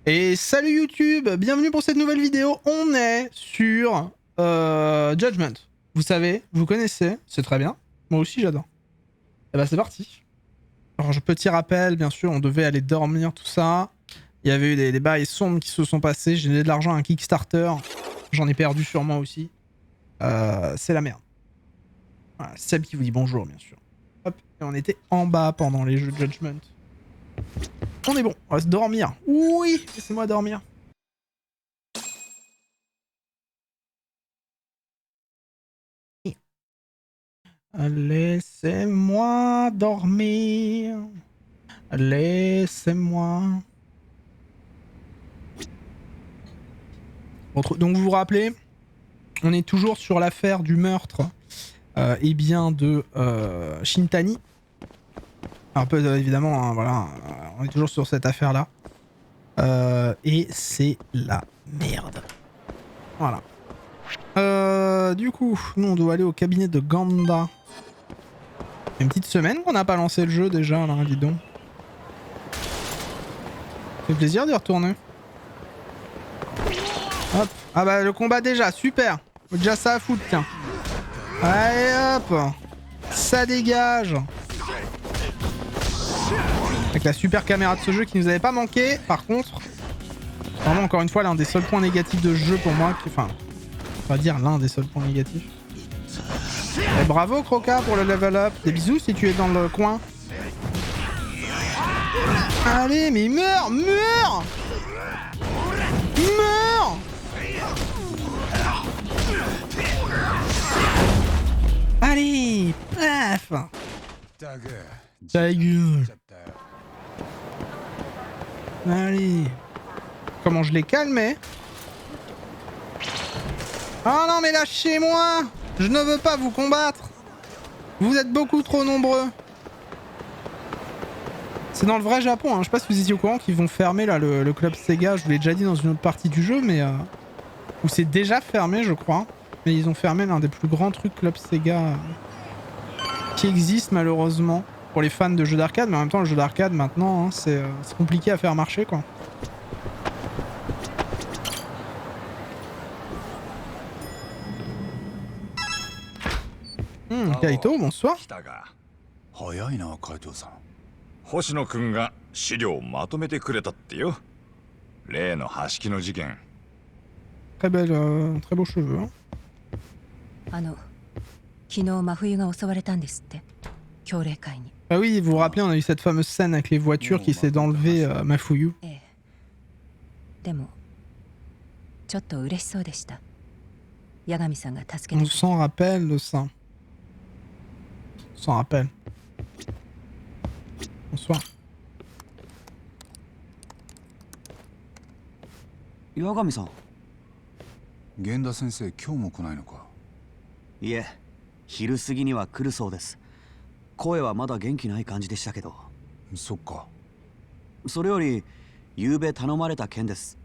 Et salut YouTube, bienvenue pour cette nouvelle vidéo. On est sur Judgment. Vous savez, vous connaissez, c'est très bien. Moi aussi j'adore. Et bah c'est parti. Alors petit rappel, bien sûr, on devait aller dormir, tout ça. Il y avait eu des bails sombres qui se sont passés. J'ai donné de l'argent à un Kickstarter. J'en ai perdu sûrement aussi. C'est la merde. Voilà, Seb qui vous dit bonjour, bien sûr. Hop, et on était en bas pendant les jeux de Judgment. On est bon, on va se dormir. Oui, laissez-moi dormir. Laissez-moi dormir. Laissez-moi. Donc vous vous rappelez, on est toujours sur l'affaire du meurtre et bien de Shintani. Un peu évidemment, hein, voilà, on est toujours sur cette affaire-là. Et c'est la merde. Voilà. Du coup, nous on doit aller au cabinet de Ganda. Une petite semaine qu'on n'a pas lancé le jeu déjà, là, dis donc. Ça fait plaisir d'y retourner. Hop. Ah bah le combat déjà, super. Faut déjà ça à foutre, tiens. Allez hop. Ça dégage. Avec la super caméra de ce jeu qui nous avait pas manqué. Par contre, vraiment encore une fois l'un des seuls points négatifs de ce jeu pour moi. Enfin, on va dire l'un des seuls points négatifs. Et bravo Croca pour le level up. Des bisous si tu es dans le coin. Allez, mais meurs, meurs, meurs. Allez, paf. Ta gueule. Allez. Comment je l'ai calmé. Oh non mais lâchez-moi. Je ne veux pas vous combattre. Vous êtes beaucoup trop nombreux. C'est dans le vrai Japon, hein. Je sais pas si vous étiez au courant qu'ils vont fermer là le club Sega. Je vous l'ai déjà dit dans une autre partie du jeu, mais où c'est déjà fermé, je crois. Mais ils ont fermé l'un des plus grands trucs club Sega qui existe malheureusement pour les fans de jeux d'arcade. Mais en même temps, le jeu d'arcade maintenant, hein, c'est compliqué à faire marcher, quoi. Kaito, bonsoir. 早いな、海藤さん。星野くんが資料をまとめてくれたってよ。例の橋木の事件。Très belle, très beaux cheveux. Hein. 昨日真冬が襲われたんですって。協励会に。Ah oui, vous vous rappelez, on a eu cette fameuse scène avec les voitures qui essaient d'enlever Mafuyu. でもちょっと嬉しそうでした。八神さんが助けてくれ On s'en rappelle de ça. On s'en rappelle. Bonsoir. 八神さん。源田先生、今日も来ないのか。いえ、昼過ぎには来るそうです。声はまだ元気ない感じでしたけど。そっか。それより昨べ頼まれた件です。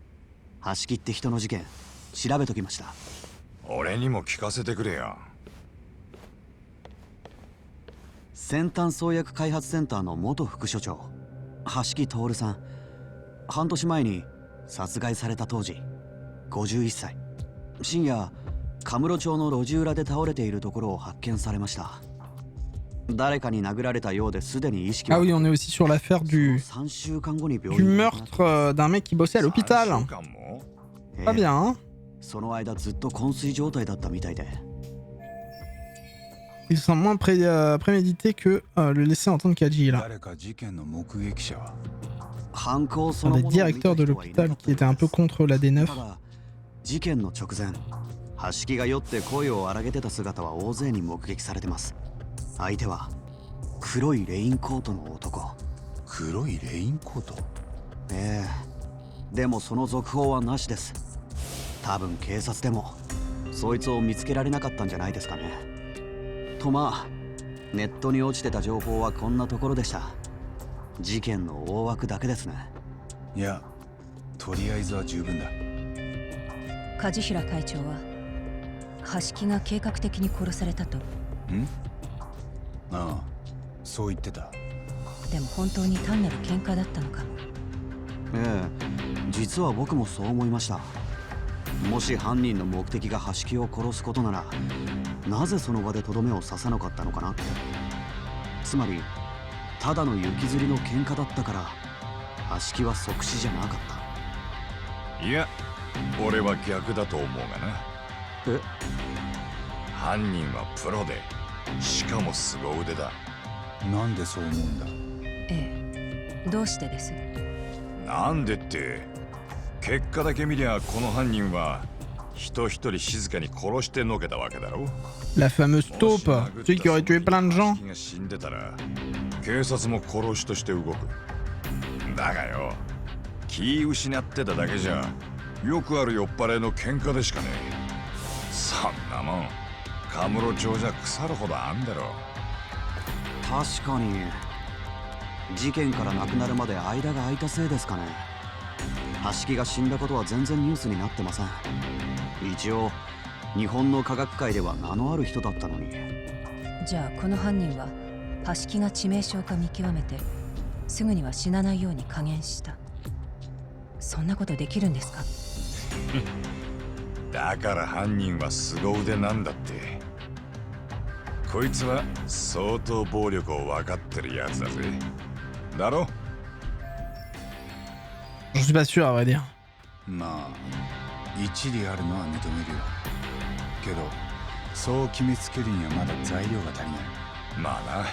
橋木って人の事件調べときました。俺にも聞かせてくれよ。先端創薬開発センターの元副所長橋木徹さん、半年前に殺害された当時51歳、深夜カムロ町の路地裏で倒れているところを発見されました。誰かに殴られたようですでに意識 Ah は。 oui, on est aussi sur l'affaire du meurtre d'un mec qui bossait à l'hôpital. Pas bien, hein. その間ずっと昏睡状態だったみたいで。 Il semble moins prémédité que le laisser entendre Kaji là. 誰か事件の目撃者は。犯行そ Un の des ものを見た directeurs de 人はいな l'hôpital かった qui était un peu contre la D9. ただ事件の直前、橋木が酔って声を荒げてた姿は大勢に目撃されてます。相手は黒いレインコートの男。黒いレインコート。ええ。でもその続報はなしです。多分警察でもそいつを見つけられなかったんじゃないですかね。とまあ、ネットに落ちてた情報はこんなところでした。事件の大枠だけですね。いや、とりあえずは十分だ。梶平会長は橋木が計画的に殺されたと。ん？ああ、そう言ってた。でも本当に単なる喧嘩だったのかも。ええ、実は僕もそう思いました。もし犯人の目的が橋木を殺すことなら、なぜその場でとどめを刺さなかったのかなって。つまりただの行きずりの喧嘩だったから橋木は即死じゃなかった。いや、俺は逆だと思うがな。え？犯人はプロで、しかも凄腕だ。なんでそう思うんだ？ええ、どうしてです？なんでって、結果だけ見りゃこの犯人は人一人静かに殺してのけたわけだろ。 La fameuse taupe, celui qui aurait tué plein de gens. が死んでたら警察も殺しとして動く。だがよ、気失ってただけじゃよくある酔っ払いの喧嘩でしかねえ。そんなもんカムロ町じゃ腐るほどあんだろ。確かに事件から亡くなるまで間が空いたせいですかね。橋木が死んだことは全然ニュースになってません。一応日本の科学界では名のある人だったのに。じゃあこの犯人は橋木が致命傷か見極めてすぐには死なないように加減した。そんなことできるんですか？だから犯人は凄腕なんだって。こいつは相当暴力を分かってるやつだぜ。だろ？ Je suis pas sûr, à vrai dire. まあ一理あるのは認めるよ。けどそう決めつけるにはまだ材料が足りない。まあ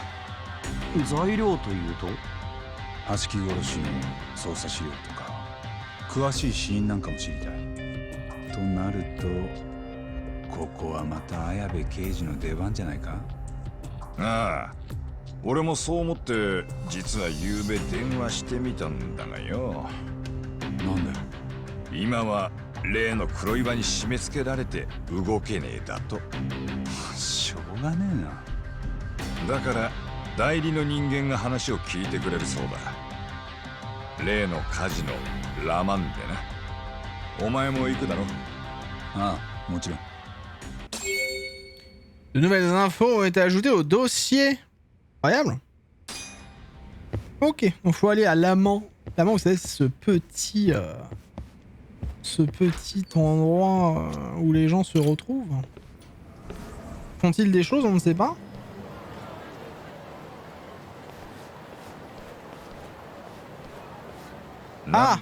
な。材料というと？橋木殺しの捜査資料とか詳しい死因なんかも知りたい。となるとここはまた綾部刑事の出番じゃないか。ああ、俺もそう思って実は昨べ電話してみたんだがよ。なんだよ。今は例の黒岩に締め付けられて動けねえだと。しょうがねえな。だから代理の人間が話を聞いてくれるそうだ。例の火事のラマンでな。お前も行くだろ。ああ、もちろん。De nouvelles infos ont été ajoutées au dossier. Incroyable. Ok, donc faut aller à l'amant. L'amant, vous savez, c'est ce petit endroit où les gens se retrouvent. Font-ils des choses? On ne sait pas. Ah!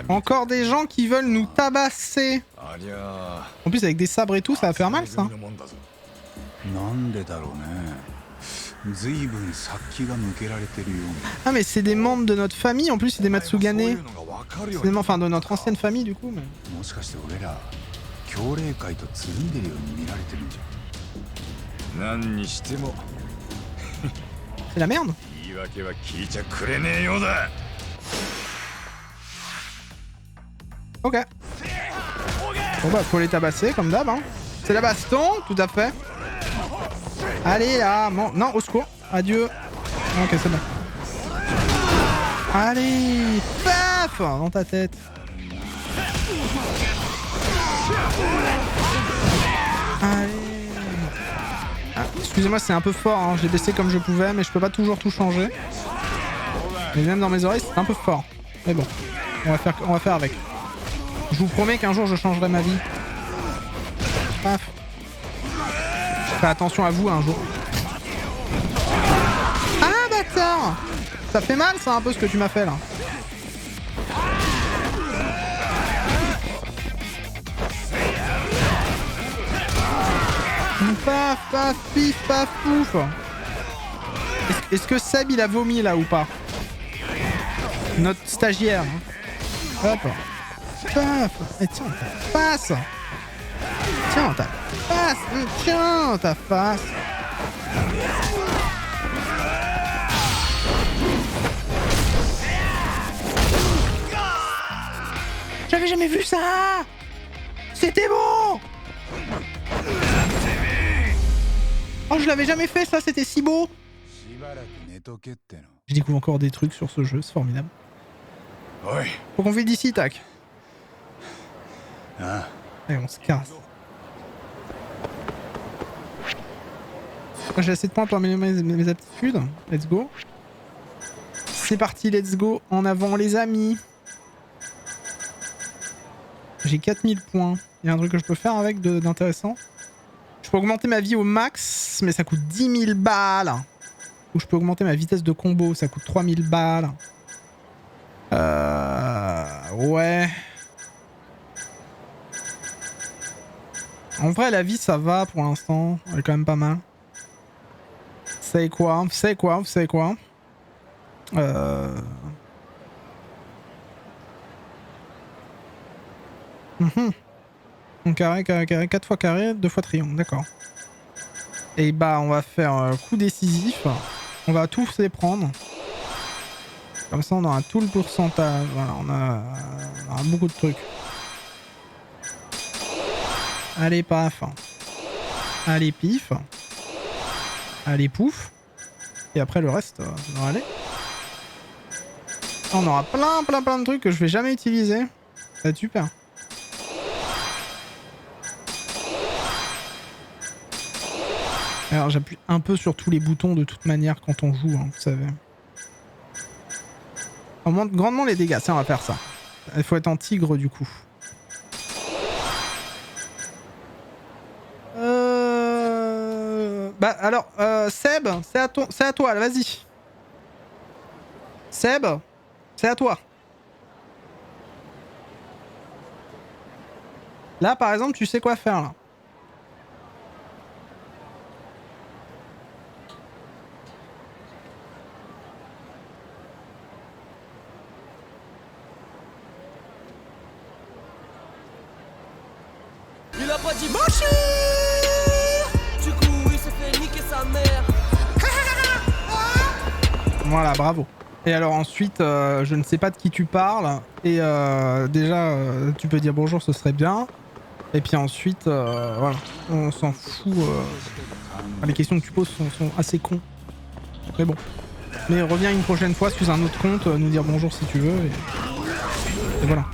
Encore des gens qui veulent nous tabasser. En plus avec des sabres et tout, ça va faire mal ça. Ah mais c'est des membres de notre famille, en plus c'est des Matsugane. C'est des membres, enfin de notre ancienne famille du coup. Mais... C'est la merde. Ok. Bon bah faut les tabasser comme d'hab hein. C'est la baston, tout à fait. Allez là, non au secours, adieu. Ok c'est bon. Allez, paf dans ta tête. Allez. Ah, excusez-moi c'est un peu fort, hein. J'ai baissé comme je pouvais mais je peux pas toujours tout changer. Mais même dans mes oreilles c'est un peu fort. Mais bon, on va faire avec. Je vous promets qu'un jour je changerai ma vie. Paf. Je ferai attention à vous un jour. Ah bâtard! Ça fait mal ça un peu ce que tu m'as fait là. Paf paf pif paf pouf. Est-ce que Seb il a vomi là ou pas? Notre stagiaire. Hein. Hop. Paf. Et tiens ta face. Tiens ta face. Tiens ta face. J'avais jamais vu ça. C'était beau. Oh je l'avais jamais fait ça, c'était si beau. Je découvre encore des trucs sur ce jeu, c'est formidable. Faut qu'on fait d'ici, tac. Allez, on se casse. J'ai assez de points pour améliorer mes aptitudes. Let's go. C'est parti, let's go. En avant, les amis. J'ai 4000 points. Il y a un truc que je peux faire avec d'intéressant. Je peux augmenter ma vie au max, mais ça coûte 10 000 balles. Ou je peux augmenter ma vitesse de combo, ça coûte 3000 balles. Ouais. En vrai, la vie, ça va pour l'instant. Elle est quand même pas mal. Vous savez quoi? Vous savez quoi? Vous savez quoi? Donc carré, 4 fois carré, 2 fois triangle, d'accord. Et bah on va faire coup décisif. On va tous les prendre. Comme ça on aura tout le pourcentage. Voilà, on a beaucoup de trucs. Allez paf. Allez pif. Allez pouf. Et après le reste, ça va aller. On aura plein de trucs que je vais jamais utiliser. Ça va être super. Alors j'appuie un peu sur tous les boutons de toute manière quand on joue, hein, vous savez. On augmente grandement les dégâts, tiens on va faire ça. Il faut être en tigre du coup. Bah alors, Seb, c'est à toi, vas-y. Seb, c'est à toi. Là par exemple, tu sais quoi faire là. Il a pas dit bonjour. Du coup, il s'est fait niquer sa mère. Voilà, bravo. Et alors ensuite, je ne sais pas de qui tu parles. Et déjà, tu peux dire bonjour, ce serait bien. Et puis ensuite, voilà, on s'en fout. Les questions que tu poses sont assez cons. Mais bon. Mais reviens une prochaine fois sous un autre compte, nous dire bonjour si tu veux. Et voilà.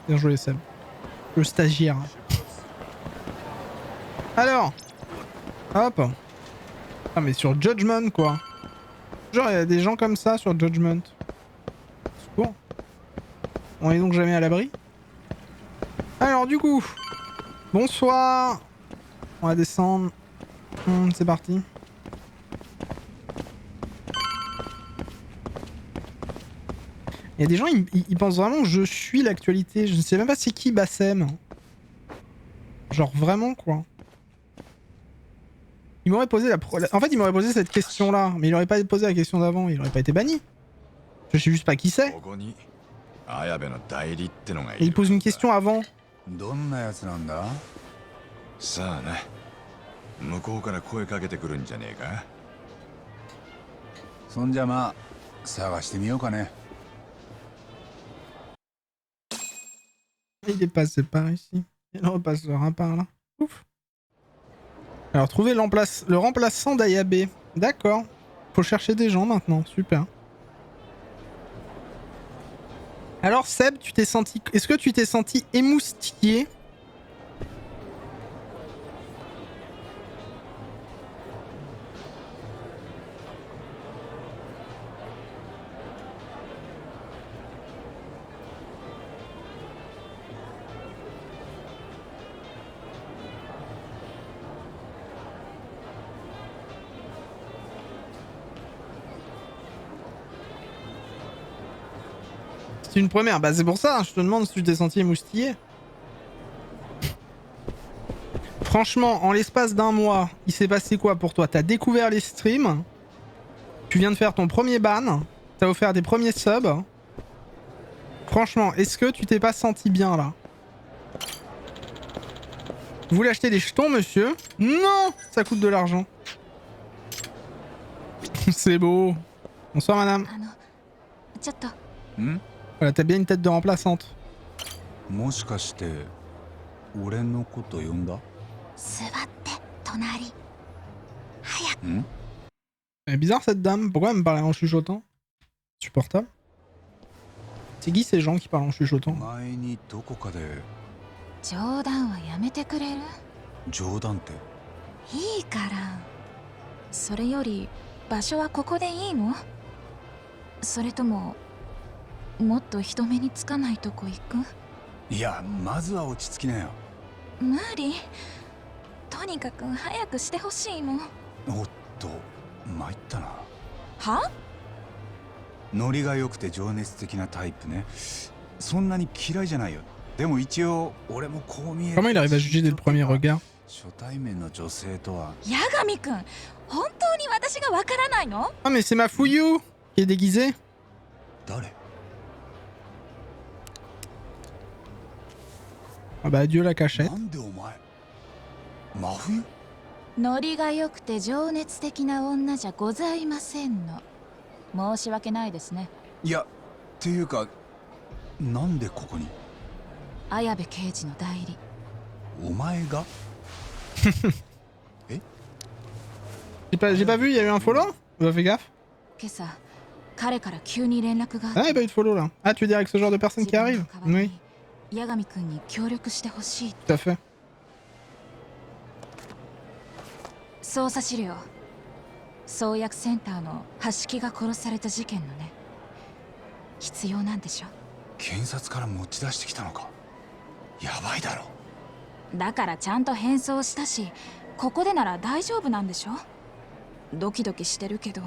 Bien joué, Seb. Le stagiaire. Alors. Hop. Ah mais sur Judgment quoi. Genre il y a des gens comme ça sur Judgment. Secours. On est donc jamais à l'abri. Alors du coup. Bonsoir. On va descendre. C'est parti. Il y a des gens, ils pensent vraiment que je suis l'actualité. Je ne sais même pas c'est qui Bassem. Genre vraiment quoi. Il m'aurait posé en fait, il m'aurait posé cette question-là, mais il aurait pas posé la question d'avant. Il aurait pas été banni. Je sais juste pas qui c'est. Et il pose une question avant. さあね、向こうから声かけてくるんじゃねえか。そんじゃまあ探してみようかね。Il est passé par ici. Il repassera par là. Ouf. Alors, trouver le remplaçant d'Ayabe. D'accord. Faut chercher des gens maintenant. Super. Alors, Seb, tu t'es senti... Est-ce que tu t'es senti émoustillé? C'est une première, bah c'est pour ça, hein, je te demande si tu t'es senti émoustillé. Franchement, en l'espace d'un mois, il s'est passé quoi pour toi? T'as découvert les streams, tu viens de faire ton premier ban, t'as offert des premiers subs. Franchement, est-ce que tu t'es pas senti bien là? Vous voulez acheter des jetons, monsieur? Non, ça coûte de l'argent. C'est beau. Bonsoir, madame. Voilà, t'as bien une tête de remplaçante. Elle est bizarre cette dame, pourquoi elle me parlait en chuchotant? Supportable. C'est qui ces gens qui parlent en chuchotant? 冗談はやめてくれる？冗談って。いいからそれより場所はここでいいの？それとももっと人目につかないとこ行く？いや、まずは落ち着きなよ。無理。とにかく早くしてほしいの。おっと、参ったな。は？ノリが良くて情熱的なタイプね。そんなに嫌いじゃないよ。でも一応俺もこう見える。 Comment il arrive à juger dès le premier regard? 初対面の女性とは。八神くん、本当に私がわからないの？ Ah mais c'est ma Fuyou qui est déguisée. 誰？ Ah bah adieu la cachette. なんでお前真冬？ノリが良くて情熱的な女じゃございませんの。申し訳ないですね。いや、っていうかなんでここに？綾部刑事の代理。お前が？ J'ai pas vu, il y a eu un follow? Fais gaffe. 今朝彼から急に連絡があっ Ah, il て n'y a pas eu de follow là. Ah, tu veux dire avec ce genre de personnes qui arrivent? 自分の代わり Oui, に八神くんに協力してほしい。 tout à fait. 捜査資料、創薬センターの橋木が殺された事件のね。必要なんでしょ？検察から持ち出してきたのか。やばいだろ。だからちゃんと返送したし、ここでなら大丈夫なんでしょ？ドキドキしてるけど。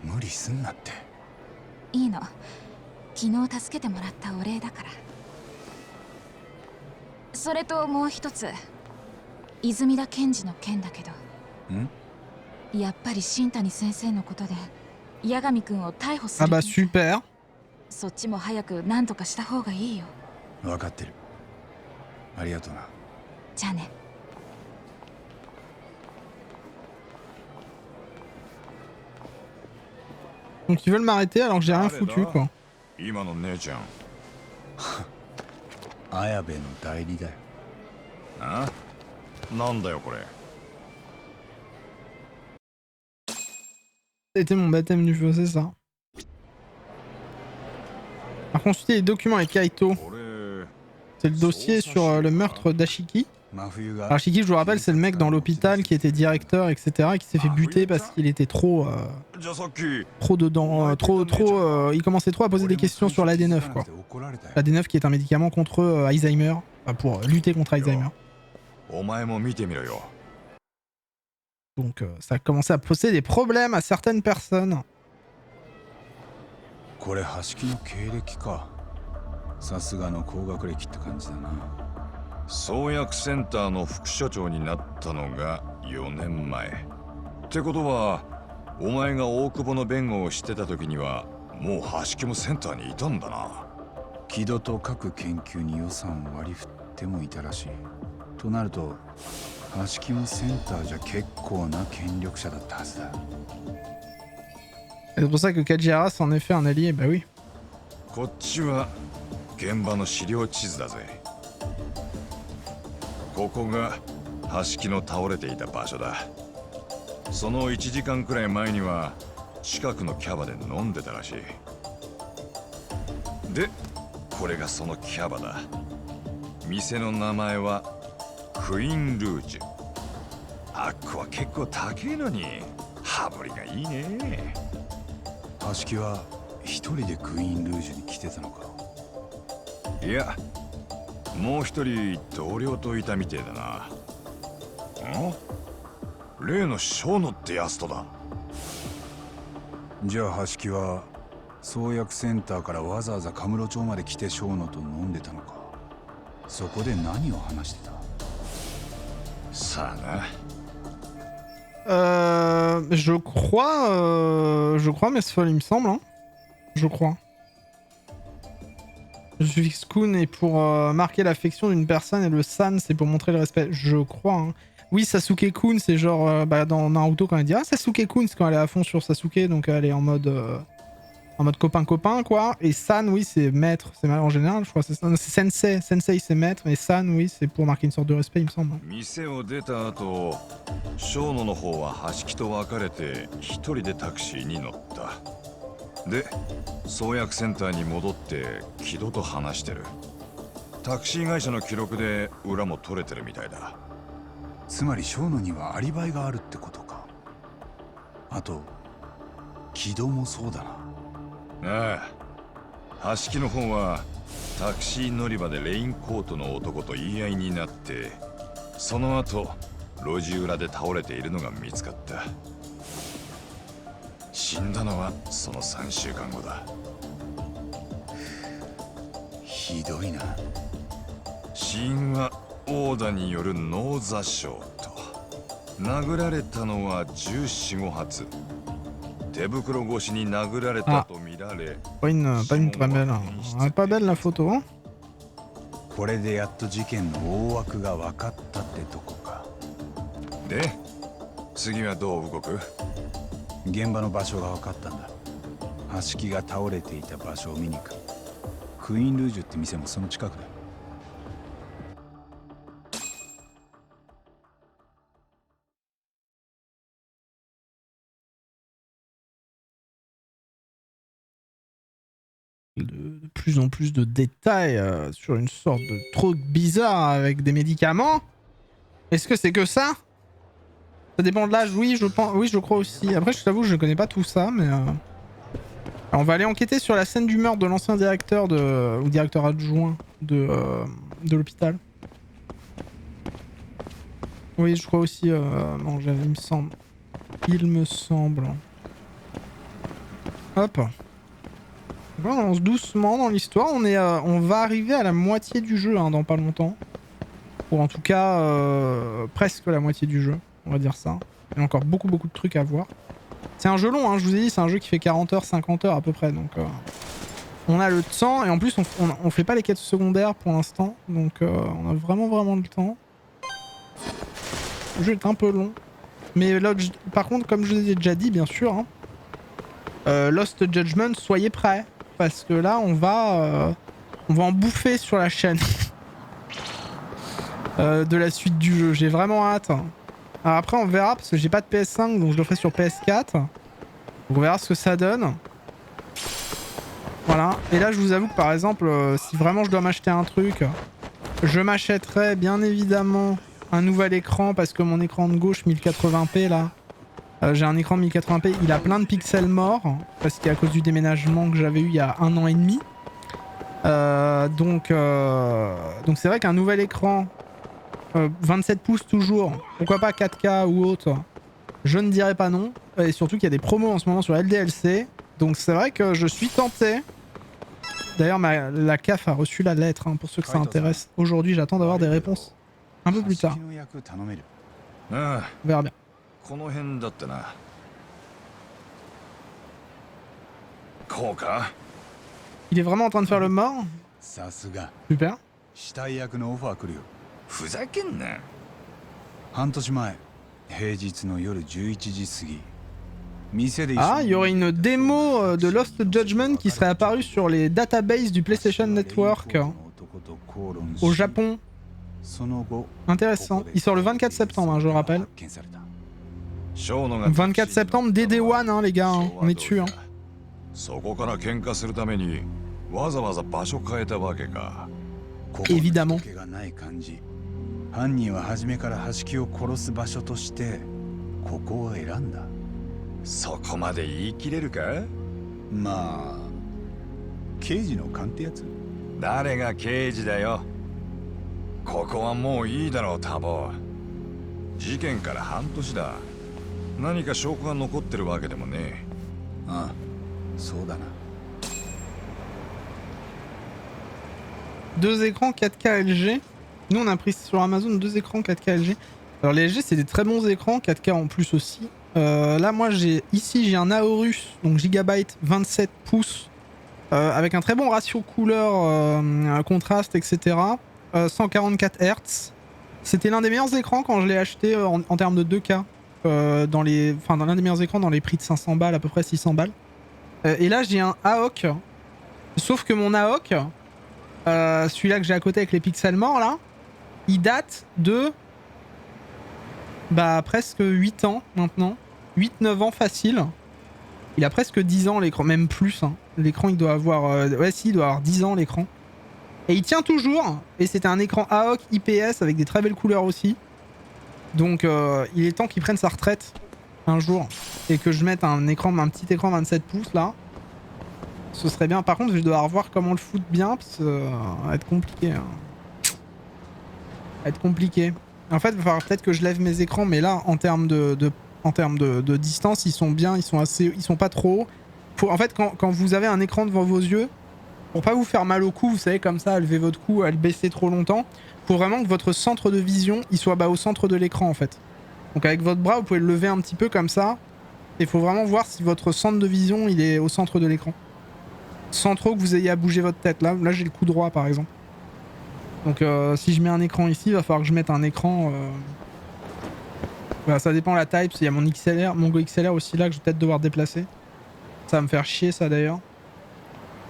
無理すんなって。いいの。昨日助けてもらったお礼だから。それともう一つ、泉田検事の件だけど。ん？やっぱり新谷先生のことで八神くんを逮捕す Ah る。 bah super. そっちも早く何とかした方がいいよ。分かってる。ありがとうな。じゃあね。 Donc ils veulent m'arrêter alors que j'ai rien foutu quoi. 今の姉ちゃん。綾部の代理だよ。あ？なんだよこれ。 C'était mon baptême du feu, c'est ça. Par consulter les documents avec Kaito. これ C'est le dossier sur le meurtre d'Ashiki. 真冬が。 Alors Ashiki, je vous rappelle, c'est le mec dans l'hôpital qui était directeur, etc. et qui s'est fait buter parce qu'il était trop... じゃあさっき trop dedans, il commençait trop à poser des questions sur l'AD9 quoi. L'AD9 qui est un médicament contre Alzheimer, enfin, pour lutter contre Alzheimer. お前も見てみろよ。 Donc ça a commencé à poser des problèmes à certaines personnes. これ橋木の経歴か。さすがの高学歴って感じだな。創薬センターの副所長になったのが4年前。ってことはお前が大久保の弁護をしてた時にはもう橋木もセンターにいたんだな。木戸と各研究に予算を割り振ってもいたらしい。となると橋木もセンターじゃ結構な権力者だったはずだ。 Et c'est pour ça que Kajira c'est en effet un allié, bah oui. こっちは現場の資料地図だぜ。ここが橋木の倒れていた場所だ。その1時間くらい前には近くのキャバで飲んでたらしい。で、これがそのキャバだ。店の名前はクイーンルージュ。あっこは結構高いのに羽振りがいいね。橋木は一人でクイーンルージュに来てたのか。いや、もう一人同僚といたみてえだな。例の小野ってやつとだ。じゃあ橋木は創薬センターからわざわざカムロ町まで来て小野と飲んでたのか。そこで何を話してた。さあな。Je crois, Mesfol, il me semble, hein. Je crois. Le suffixe kun est pour marquer l'affection d'une personne et le san c'est pour montrer le respect. Je crois, hein. Oui, Sasuke kun, c'est genre dans Naruto quand elle dit ah Sasuke kun, c'est quand elle est à fond sur Sasuke, donc elle est en mode copain quoi. Et san, oui, c'est maître, c'est mal en général, je crois. C'est sensei, sensei c'est maître, mais san, oui, c'est pour marquer une sorte de respect, il me semble. 店を出た後、小野の方は橋木と別れて一人でタクシーに乗った。で、創薬センターに戻って木戸と話してる。タクシー会社の記録で裏も取れてるみたいだ。つまり小野にはアリバイがあるってことか。あと軌道もそうだな。ああ、橋木の方はタクシー乗り場でレインコートの男と言い合いになって、その後路地裏で倒れているのが見つかった。死んだのはその3週間後だ。ひどいな。死因は殴打による脳挫傷と。殴られたのは14、15発。手袋越しに殴られたと見られ、pas une très belle. Pas belle la photo. Hein. これでやっと事件の大枠が分かったってとこか。で、次はどう動く？現場の場所が分かったんだ。橋木が倒れていた場所を見に行く。クイーンルージュって店もその近くだ。De plus en plus de détails sur une sorte de truc bizarre avec des médicaments. Est-ce que c'est que ça? Ça dépend de l'âge, oui, je pense, oui, je crois aussi. Après, je t'avoue, je ne connais pas tout ça, mais alors, on va aller enquêter sur la scène du meurtre de l'ancien directeur ou directeur adjoint de l'hôpital. Oui, je crois aussi. Non, il me semble. Il me semble. Hop. On avance doucement dans l'histoire. On va arriver à la moitié du jeu hein, dans pas longtemps. Ou en tout cas, presque la moitié du jeu. On va dire ça. Il y a encore beaucoup de trucs à voir. C'est un jeu long, hein, je vous ai dit, c'est un jeu qui fait 40 heures, 50 heures à peu près. Donc on a le temps. Et en plus, on fait pas les quêtes secondaires pour l'instant. Donc on a vraiment le temps. Le jeu est un peu long. Mais là, par contre, comme je vous ai déjà dit, bien sûr, hein, Lost Judgment, soyez prêts. Parce que là, on va en bouffer sur la chaîne de la suite du jeu. J'ai vraiment hâte. Alors après, on verra parce que j'ai pas de PS5, donc je le ferai sur PS4. Donc on verra ce que ça donne. Voilà. Et là, je vous avoue que par exemple, si vraiment je dois m'acheter un truc, je m'achèterai bien évidemment un nouvel écran parce que mon écran de gauche 1080p là. J'ai un écran de 1080p, il a plein de pixels morts parce qu'à cause du déménagement que j'avais eu il y a 1 an et demi. Donc c'est vrai qu'un nouvel écran 27 pouces toujours, pourquoi pas 4K ou autre, je ne dirais pas non. Et surtout qu'il y a des promos en ce moment sur LDLC. Donc c'est vrai que je suis tenté. D'ailleurs la CAF a reçu la lettre hein, pour ceux que ça intéresse. Aujourd'hui j'attends d'avoir des réponses un peu plus tard. On verra bien. この辺だったな。こうか？ Il est vraiment en train de faire le mort? さすが。 Super. 死体役のオファー来るよ。ふざけんな。半年前、平日の夜11時過ぎ。Ah, il y aurait une démo de Lost Judgment qui serait apparue sur les databases du PlayStation Network au Japon. Intéressant. Il sort le 24 septembre, hein, je le rappelle. 24 septembre, DD1, hein, les gars, hein. On est dessus. Hein. そこから喧嘩するためにわざわざ場所変えたわけか。 Évidemment. 犯人は初めから橋木を殺す場所としてここを選んだ。そこまで言い切れるか？まあ刑事の勘ってやつ。誰が刑事だよ。ここはもういいだろうタボ。事件から半年だ。何か証拠が残ってるわけでもね。ああ、そうだな。 2 écrans 4K LG. Nous on a pris sur Amazon 2 écrans 4K LG. Alors les LG c'est des très bons écrans, 4K en plus aussi. Là moi j'ai un Aorus, donc Gigabyte 27 pouces, avec un très bon ratio couleur, contraste, etc. 144 Hz. C'était l'un des meilleurs écrans quand je l'ai acheté en termes de 2K. Dans l'un des meilleurs écrans dans les prix de 500 balles, à peu près 600 balles. Et là j'ai un AOC. Sauf que mon AOC, celui-là que j'ai à côté avec les pixels morts là, il date de presque 8 ans maintenant. 8-9 ans facile. Il a presque 10 ans l'écran, même plus. Hein. L'écran il doit avoir... il doit avoir 10 ans l'écran. Et il tient toujours. Et c'était un écran AOC IPS avec des très belles couleurs aussi. Donc il est temps qu'il prenne sa retraite un jour. et que je mette un petit écran 27 pouces là, ce serait bien. Par contre, je vais devoir voir comment le foutre bien, parce que ça va être compliqué. Hein. Ça va être compliqué. En fait, il va falloir peut-être que je lève mes écrans, mais là, en termes de distance, ils sont bien, ils sont pas trop hauts. En fait, quand vous avez un écran devant vos yeux, pour pas vous faire mal au cou, vous savez, comme ça, à lever votre cou, à le baisser trop longtemps, faut vraiment que votre centre de vision, il soit au centre de l'écran, en fait. Donc avec votre bras, vous pouvez le lever un petit peu comme ça, et il faut vraiment voir si votre centre de vision, il est au centre de l'écran. Sans trop que vous ayez à bouger votre tête. Là j'ai le coup droit, par exemple. Donc si je mets un écran ici, il va falloir que je mette un écran... Voilà, ça dépend la taille, parce qu'il y a mon XLR, mon Go XLR aussi là, que je vais peut-être devoir déplacer. Ça va me faire chier, ça, d'ailleurs.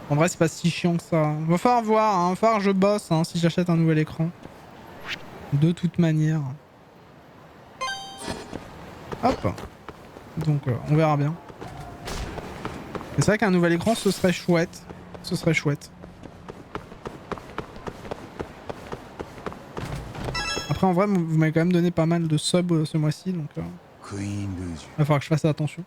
En vrai, c'est pas si chiant que ça. Va falloir voir, hein. Va falloir que je bosse hein, si j'achète un nouvel écran. De toute manière. Hop. Donc, on verra bien. C'est vrai qu'un nouvel écran, ce serait chouette. Ce serait chouette. Après, en vrai, vous m'avez quand même donné pas mal de subs ce mois-ci, donc... va falloir que je fasse attention.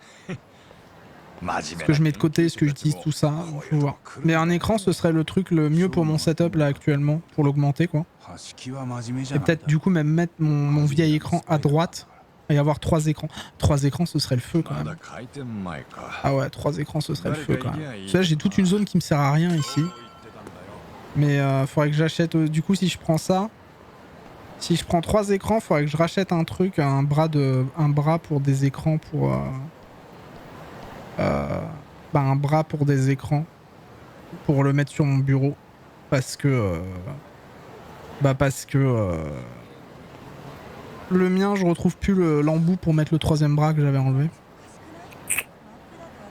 Ce que je mets de côté, ce que j'utilise, tout ça, faut voir. Mais un écran, ce serait le truc le mieux pour mon setup là actuellement, pour l'augmenter quoi. Et peut-être du coup même mettre mon vieil écran à droite et avoir 3 écrans. 3 écrans, ce serait le feu quand même. Ah ouais, 3 écrans, ce serait le feu quand même. Parce que là, j'ai toute une zone qui me sert à rien ici. Mais faudrait que j'achète, du coup si je prends ça, si je prends 3 écrans, faudrait que je rachète un truc, un bras pour des écrans pour... un bras pour des écrans pour le mettre sur mon bureau parce que le mien je retrouve plus l'embout pour mettre le 3e bras que j'avais enlevé.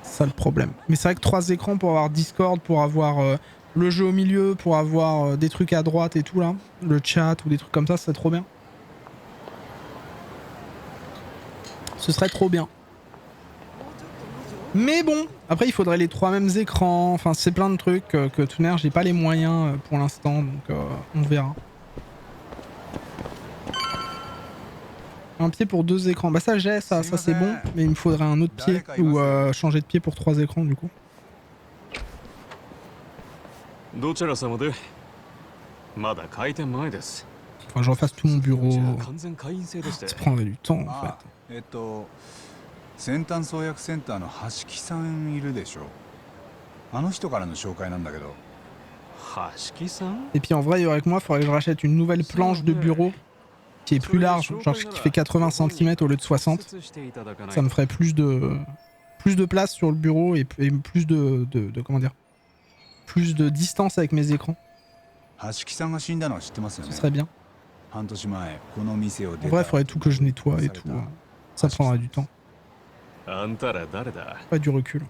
C'est ça le problème. Mais c'est vrai que 3 écrans pour avoir Discord, pour avoir le jeu au milieu, pour avoir des trucs à droite et tout là, le chat ou des trucs comme ça, c'est trop bien. Ce serait trop bien. Mais bon, après il faudrait les 3 mêmes écrans, enfin c'est plein de trucs que tout d'ailleurs j'ai pas les moyens pour l'instant, donc on verra. Un pied pour 2 écrans, bah ça j'ai, ça c'est bon, mais il me faudrait un autre pied, ou changer de pied pour 3 écrans du coup. Faut que je refasse tout mon bureau, ça prendrait du temps en fait. 先端創薬センターの橋木さんいるでしょ。あの人からの紹介なんだけど。橋木さん？ Et puis en vrai, il y aurait que moi, il faudrait que je rachète une nouvelle planche de bureau qui est plus large, genre qui fait 80 cm au lieu de 60. Ça me ferait plus de place sur le bureau et plus de comment dire, plus de distance avec mes écrans. Ce serait bien. En vrai, il faudrait tout que je nettoie et tout. Ça prendrait du temps. Pas du recul.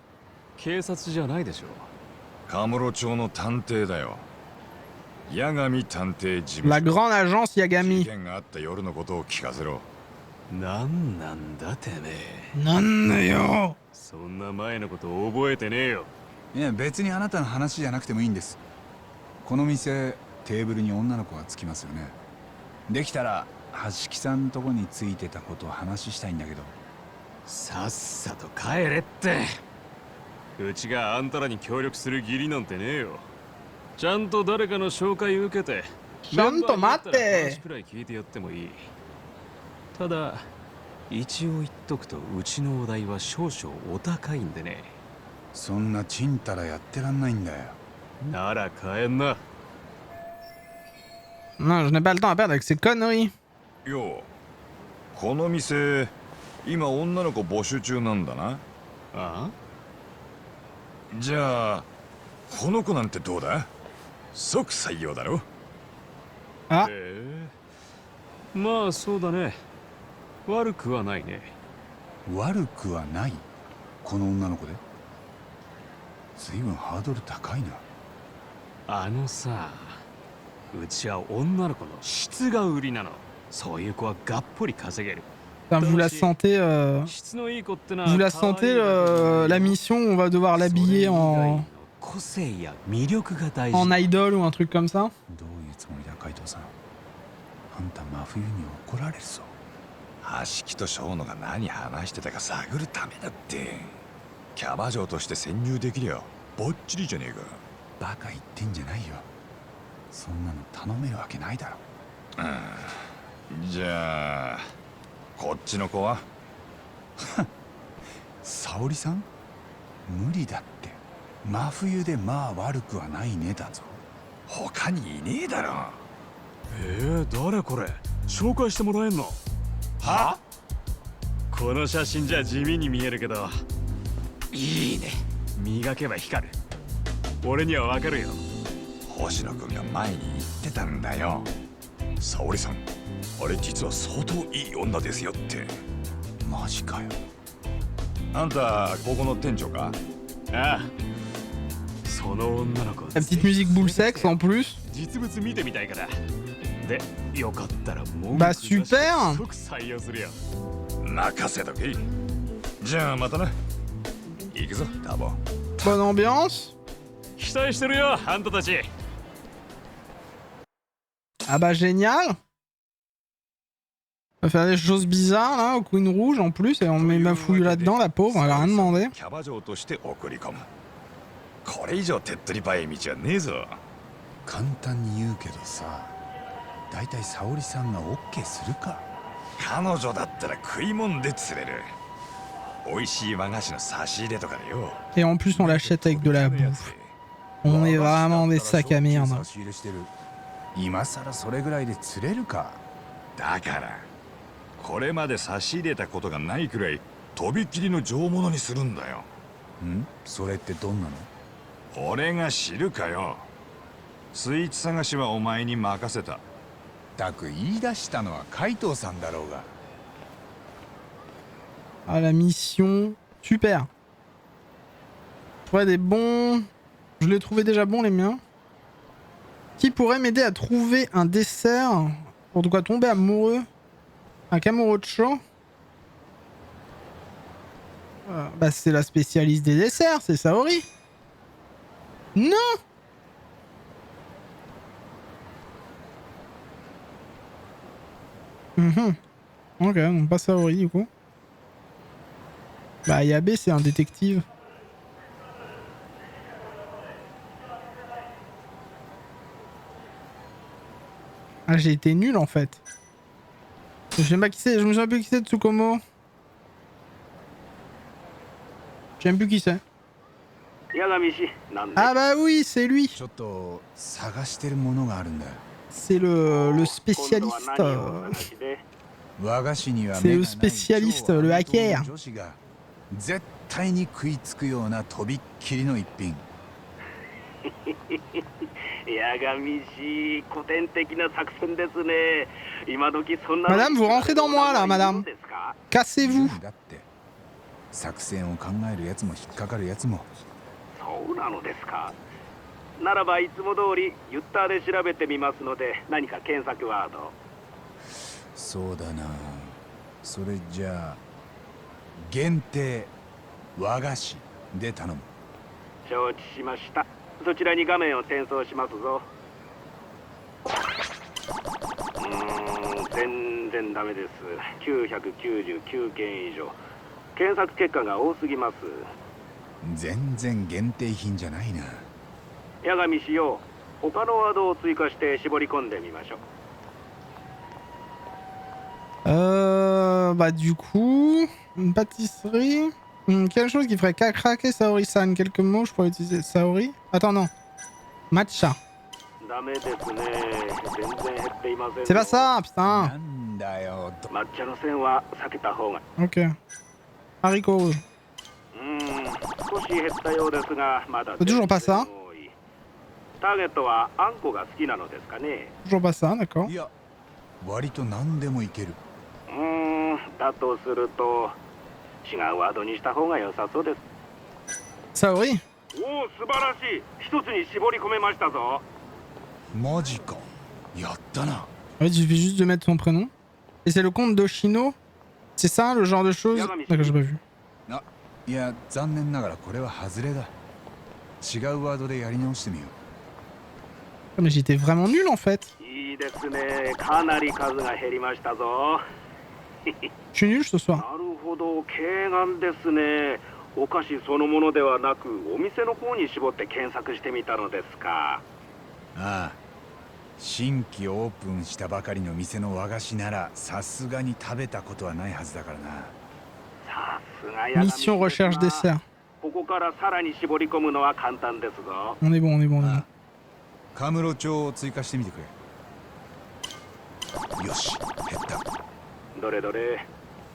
La grande agence Yagami. Nandayo. いや別にあなたの話じゃなくてもいいんです。この店テーブルに女の子がつきますよね。できたら橋木さんのとこについてたことを話したいんだけど。さっさと帰れって。うちがあんたらに協力する義理なんてねえよ。ちゃんと誰かの紹介受けて。ちゃんと待って。話くらい聞いてやってもいい。ただ一応言っとくとうちのお題は少々お高いんでね。そんなちんたらやってらんないんだよ。なら帰んな。Non, je n'ai pas le temps à perdre avec ces conneries. よ、この店今女の子募集中なんだな。ああ？じゃあこの子なんてどうだ？即採用だろ。あ？まあそうだね。悪くはないね。悪くはない。この女の子で。随分ハードル高いな。あのさ、うちは女の子の質が売りなの。そういう子はがっぽり稼げる。Vous la sentez, vous la sentez la mission où on va devoir l'habiller en idol ou un truc comme ça. どういうつもりだ、海藤さん。あんた真冬に怒られるぞ。橋木と小野が何話してたか探るためだって。キャバ嬢として潜入できりゃぼっちりじゃねえか。バカ言ってんじゃないよ。そんなの頼めるわけないだろ。じゃあこっちの子は沙織さん？無理だって。真冬でまあ悪くはないねだぞ。他にいねえだろ。誰これ？紹介してもらえんの？は？この写真じゃ地味に見えるけど、いいね。磨けば光る。俺にはわかるよ。星野君が前に言ってたんだよ。沙織さん、あれ実は相当いい女ですよって。マジかよ。あんたここの店長か？ああ。その女の子。La petite musique boule sexe en plus. 実物見てみたいから。で、よかったらもう。Bah super. 即採用するよ。任せとけ。じゃあまたな。行くぞ、タボ。Bonne ambiance. 期待してるよ、あんたたち。Ah bah génial. On va faire des choses bizarres là au Queen Rouge en plus et on met ma fouille là-dedans, la pauvre, elle a rien demandé. キャバ嬢として送り込む。これ以上手っ取り早い道はねえぞ。簡単に言うけどさ、だいたい沙織さんが OK するか？彼女だったら食い物で釣れる。美味しい和菓子の差し入れとかでよ。 Et en plus on l'achète avec de la bouffe. On est vraiment des sacs à merde. 差し入れしてる。今さらそれぐらいで釣れるか？だからこれまで差し入れたことがないくらいとびっきりの上物にするんだよ。ん？それってどんなの？俺が知るかよ。スイーツ探しはお前に任せた。たく言い出したのは海藤さんだろうが。Ah la mission, super. Ouais des bons. Je les trouvais déjà bons les miens. Qui pourrait m'aider à trouver un dessert pour de quoi tomber amoureux? Un Kamurocho? Bah c'est la spécialiste des desserts, c'est Saori. Non! Ok, donc pas Saori du coup. Bah Yabe c'est un détective. Ah j'ai été nul en fait. Je sais pas qui c'est, je me souviens plus qui c'est Tsukomo. Je sais même plus qui c'est. Ah bah oui c'est lui. ちょっと探してるものがあるんだ。 C'est le spécialiste. 和菓子には C'est le spécialiste, le hacker. 女子が絶対に食いつくようなとびっきりの一品。Madame, vous rentrez dans moi là, madame. Cassez-vous. だって作戦を考えるやつも引っかかるやつも。そうなのですか。ならばいつも通りユッターで調べてみますので、何か検索ワード。そうだな。それじゃあ限定和菓子で頼む。承知しました。そちらに画面を転送しますぞ。全然ダメです。999件以上。検索結果が多すぎます。全然限定品じゃないな。八神しよう。他のワードを追加して絞り込んでみましょう。Bah du coup, une pâtisserie. Quelque chose qui ferait craquer Saori-san. Quelques mots, je pourrais utiliser Saori. Attends, non. Matcha. C'est pas ça, putain. なんだよ。抹茶の線は避けた方が。Ok. Haricot rouge. 少し減ったようですが、まだ toujours pas ça. ターゲットはあんこが好きなのですかね。 Toujours pas ça, d'accord. いや、割と何でもいける。だとすると違うワードにした方が良さそうです。Saori. おお、素晴らしい。一つに絞り込めましたぞ。マジか。やったな。En fait, il suffit juste de mettre son prénom. Et c'est le compte d'Oshino. C'est ça, le genre de choses. D'accord, j'ai pas vu. いや、残念ながらこれは外れだ。違うワードでやり直してみよAh, mais j'étais vraiment nul en fait. いいですね。かなり数が減りましたぞ。Je suis nul ce soir. なるほど、軽眼ですね。お菓子そのものではなく、お店の方に絞って検索してみたのですか。ああ、新規オープンしたばかりの店の和菓子ならさすがに食べたことはないはずだからな。さすがや。 Mission recherche dessert. ここからさらに絞り込むのは簡単ですぞ。 On est bon, on est bon, on est bon. カムロ町を追加してみてくれ。よし、減った。どれどれ。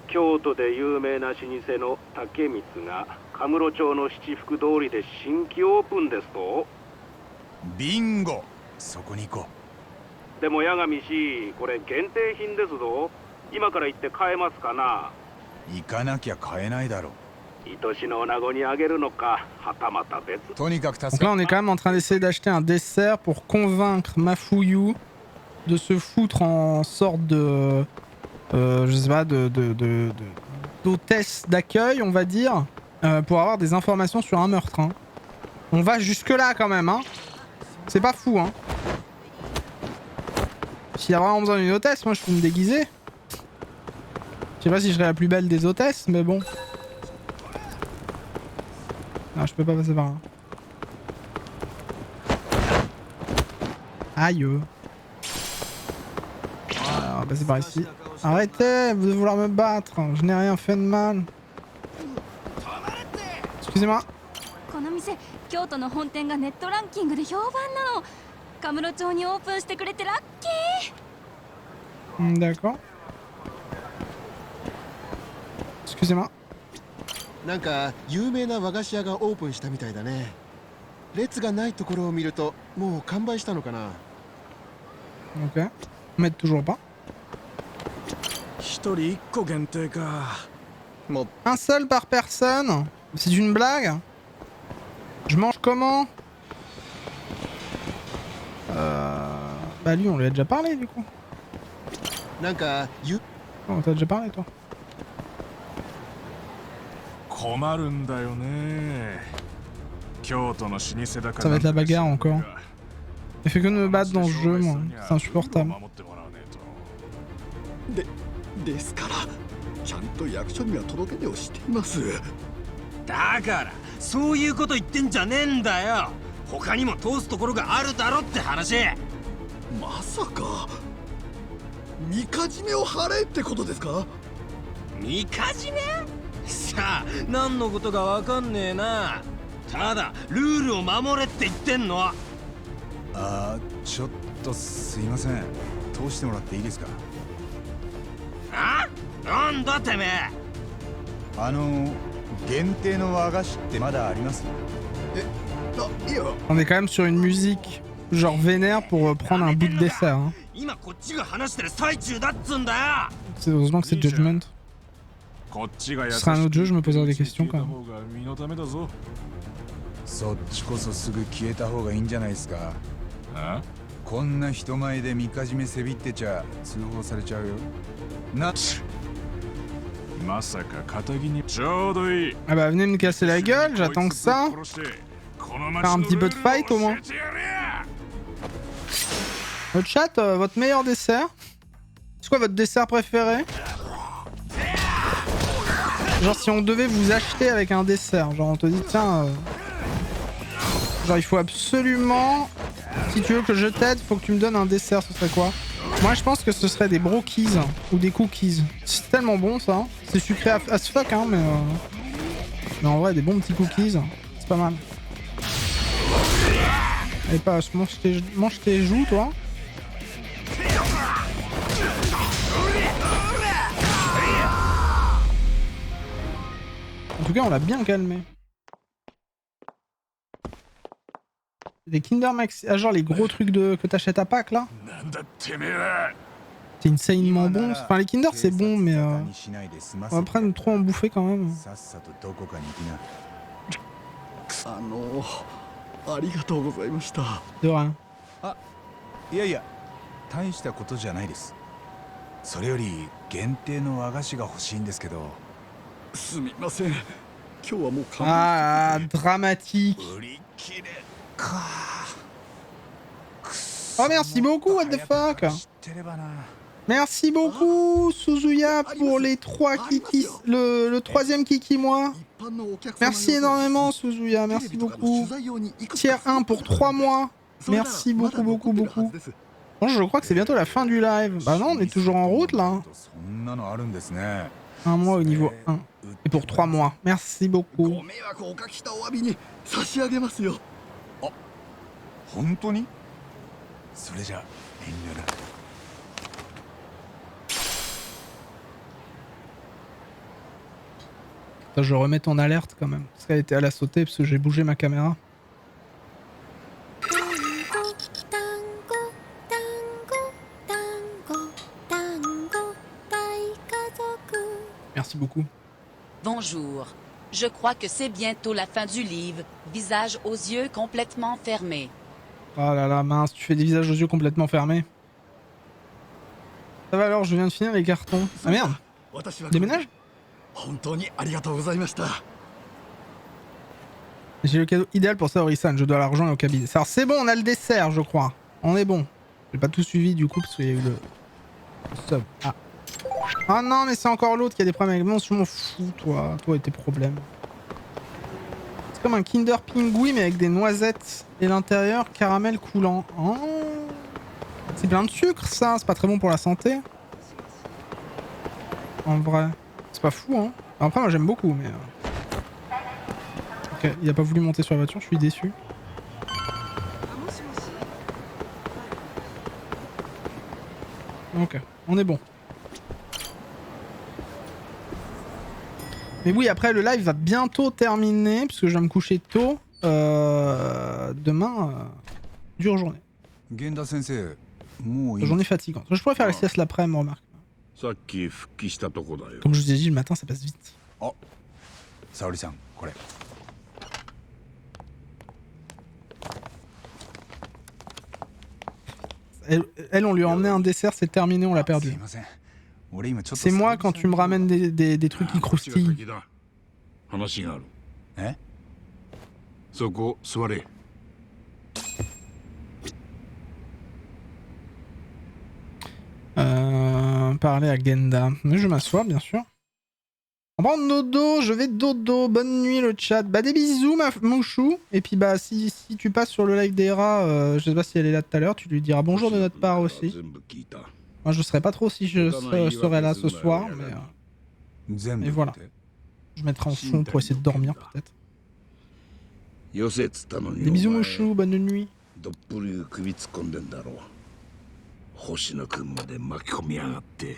京都で有名な老舗の竹光がカムロ町の七福通りで新規オープンですと。ビンゴ、そこに行こでも八神氏、これ限定品ですぞ。今から行って買えますかな。う。行かなきゃ買えないだろ愛しの女子にあげるのか、はたまた別。う。とにかく助 Donc là, on est quand même en train d'essayer d'acheter un dessert pour convaincre Mafuyu de se foutre en sorte de... je sais pas, d'hôtesse d'accueil, on va dire, pour avoir des informations sur un meurtre. Hein. On va jusque là quand même, hein. C'est pas fou, hein. S'il y a vraiment besoin d'une hôtesse, moi je peux me déguiser. Je sais pas si je serai la plus belle des hôtesses, mais bon. Non, je peux pas passer par là. Aïe. Alors, on va passer par ici. Arrêtez de vouloir me battre, je n'ai rien fait de mal. Excusez-moi. この店、京都の本店がネットランキングで評判なの。カムロ町にオープンしてくれてラッキー。 D'accord. Excusez-moi. なんか有名な和菓子屋がオープンしたみたいだね。列がないところを見るともう完売したのかな。 Ok. Mais toujours pas. 一人一個限定か。もう Un seul par personne. C'est une blague. Je mange comment? Bah lui on lui a déjà parlé du coup. なんか Oh, on t'a déjà parlé toi. 困るんだよね。京都の老舗だから。 Ça va être la bagarre encore. Il fait que de me battre dans ce jeu moi. C'est insupportable. ですからちゃんと役所には届け出をしています。だからそういうこと言ってんじゃねえんだよ。他にも通すところがあるだろって話。まさかみかじめを払えってことですか。みかじめさあ何のことかわかんねえな。ただルールを守れって言ってんの。ちょっとすいません。通してもらっていいですか。あ？なんだてめえ。限定の和菓子ってまだあります？いや On est quand même sur une musique genre vénère pour prendre un bout de dessert. Hein. 今こっちが話してる最中だっつんだよ。 C'est heureusement que c'est Judgment. こっちが優 Ce し sera un autre jeu, je me poserai des questions quand même. 身のためだぞ。そっちこそすぐ消えた方がいいんじゃないですか。あ？こんな人前でみかじめせびってちゃ通報されちゃうよ。な。まさか片木にちょうどいい。 Ah bah venez me casser la gueule, j'attends que ça. Faire un petit peu de fight au moins. Le chat, votre meilleur dessert? C'est quoi votre dessert préféré? Genre si on devait vous acheter avec un dessert, genre on te dit tiens, genre il faut absolument, si tu veux que je t'aide, faut que tu me donnes un dessert, ce serait quoi? Moi je pense que ce serait des brokies ou des cookies. C'est tellement bon ça, c'est sucré as fuck hein, mais en vrai des bons petits cookies, c'est pas mal. Allez pas, mange tes joues toi. En tout cas, on l'a bien calmé. Des Kinder Maxi... Ah, genre les gros trucs que t'achètes à Pâques, là. C'est insanement bon. Enfin, les Kinder, c'est bon, mais... On va pas trop en bouffer, quand même. ありがとうございました。 De rien. いやいや、大したことじゃないです。それより限定の和菓子が欲しいんですけど。すみません。今日はもう Ah, dramatique. Oh merci beaucoup, what the fuck. 知ってればな。Merci beaucoup Suzuya pour les 3 kikis, le 3e kiki moi. Merci énormément Suzuya, merci beaucoup. Tier 1 pour 3 mois. Merci beaucoup. Bon, je crois que c'est bientôt la fin du live. Bah non, on est toujours en route là. 1 mois au niveau 1. Et pour 3 mois. Merci beaucoup. 本当に？それじゃ遠慮なく。 Attends, je remets ton alerte quand même. Parce qu'elle était à la sauter parce que j'ai bougé ma caméra. Merci beaucoup. Bonjour. Je crois que c'est bientôt la fin du livre. Visage aux yeux complètement fermés. Oh là là, mince, tu fais des visages aux yeux complètement fermés. Ça va alors, je viens de finir les cartons. Ah merde! Déménage? J'ai le cadeau idéal pour Saori-san, je dois l'argent et au cabinet. Alors c'est bon, on a le dessert, je crois. On est bon. J'ai pas tout suivi du coup parce qu'il y a eu le sub. Ah. Ah non, mais c'est encore l'autre qui a des problèmes avec moi. Je m'en fous, toi et tes problèmes. C'est comme un Kinder Pingui mais avec des noisettes et l'intérieur caramel coulant. Oh. C'est plein de sucre ça, c'est pas très bon pour la santé. En vrai. C'est pas fou hein. Après moi j'aime beaucoup mais... Ok, il a pas voulu monter sur la voiture, je suis déçu. Ok, on est bon. Mais oui, après le live va bientôt terminer, puisque je vais me coucher tôt. Demain, dure journée. Journée fatigante. Je pourrais faire la sieste l'après-midi, remarque. Comme je vous ai dit, le matin ça passe vite. Oh, Saori-san, voilà. Elle, on lui a emmené un dessert, c'est terminé, on l'a perdu. C'est moi quand tu me ramènes des trucs qui croustillent. Parler à Genda. Mais je m'assois, bien sûr. Bon, dodo, je vais dodo. Bonne nuit, le chat. Bah, des bisous, mon chou. Et puis, bah, si tu passes sur le live d'Era, je sais pas si elle est là tout à l'heure, tu lui diras bonjour de notre part aussi. Moi, je serais pas trop si je serais là ce soir, mais voilà. Je mettrai en fond pour essayer de dormir, peut-être. Des bisous, mon chou. Bonne nuit. 星野くんまで巻き込みやがって。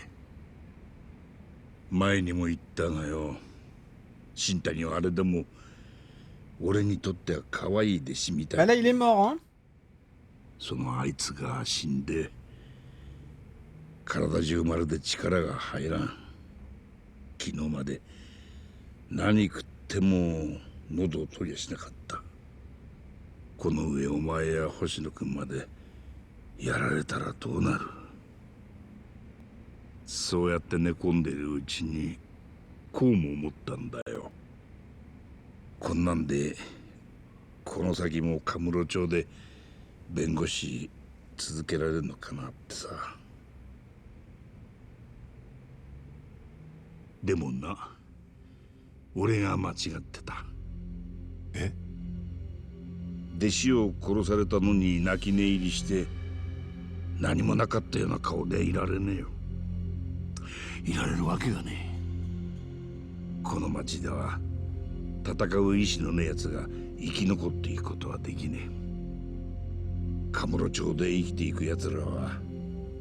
前にも言ったがよ、新谷はあれでも俺にとっては可愛い弟子みたい。Ah là il est mort hein. そのあいつが死んで体中まるで力が入らん。昨日まで何食っても喉を取りやしなかった。この上お前や星野くんまで やられたらどうなる。そうやって寝込んでるうちにこうも思ったんだよ。こんなんでこの先もカムロ町で弁護士続けられるのかなってさ。でもな、俺が間違ってた。え？弟子を殺されたのに泣き寝入りして 何もなかったような顔でいられねえよ。いられるわけがねえ。この町では戦う意志のねえやつが生き残っていくことはできねえ。カムロ町で生きていくやつらは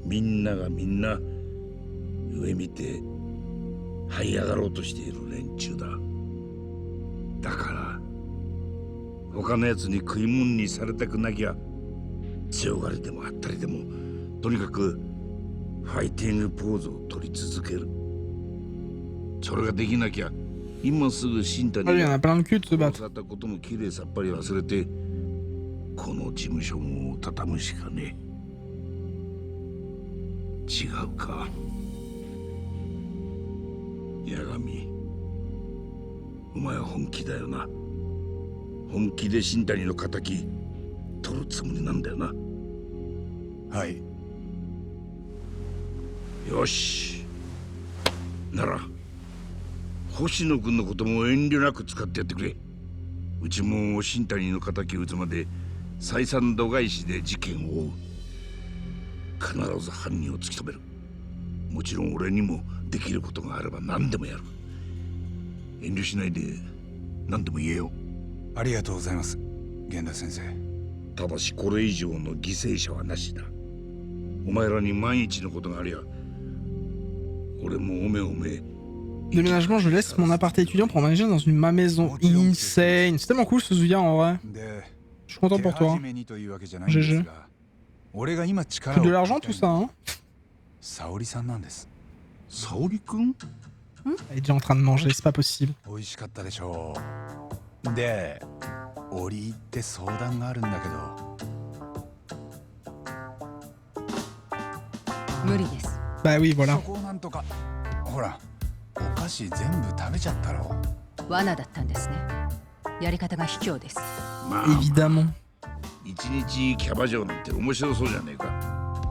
みんながみんな上見て這い上がろうとしている連中だ。だから他のやつに食い物にされたくなきゃ強がりでもあったりでも とにかくファイティングポーズを取り続ける。それができなきゃ今すぐ新谷に殺されたこともきれいさっぱり忘れてこの事務所も畳むしかねえ。違うか。八神、お前は本気だよな。本気で新谷の仇取るつもりなんだよな。はい。よしなら星野君のことも遠慮なく使ってやってくれ。うちも新谷の敵を撃つまで採算度外視で事件を追う。必ず犯人を突き止める。もちろん俺にもできることがあれば何でもやる。遠慮しないで何でも言えよ。ありがとうございます、源田先生。ただしこれ以上の犠牲者はなしだ。お前らに万一のことがありゃ俺もおめおめ。 Déménagement, je laisse mon appart étudiant pour emménager dans ma maison. Insane. C'est tellement cool ce Suzuya en vrai. Je suis content pour toi. GG. C'est de l'argent tout ça, hein. Saoriさんなんです。沙織君？Elle est déjà en train de manger, c'est pas possible. 美味しかったでしょう。で、折り入って相談があるんだけど。無理です。Bah oui, voilà. そこをなんとか。ほら、お菓子全部食べちゃったろ。罠だったんですね。やり方が卑怯です。まあ、Évidemment. 一日キャバ嬢なんて面白そうじゃねえか。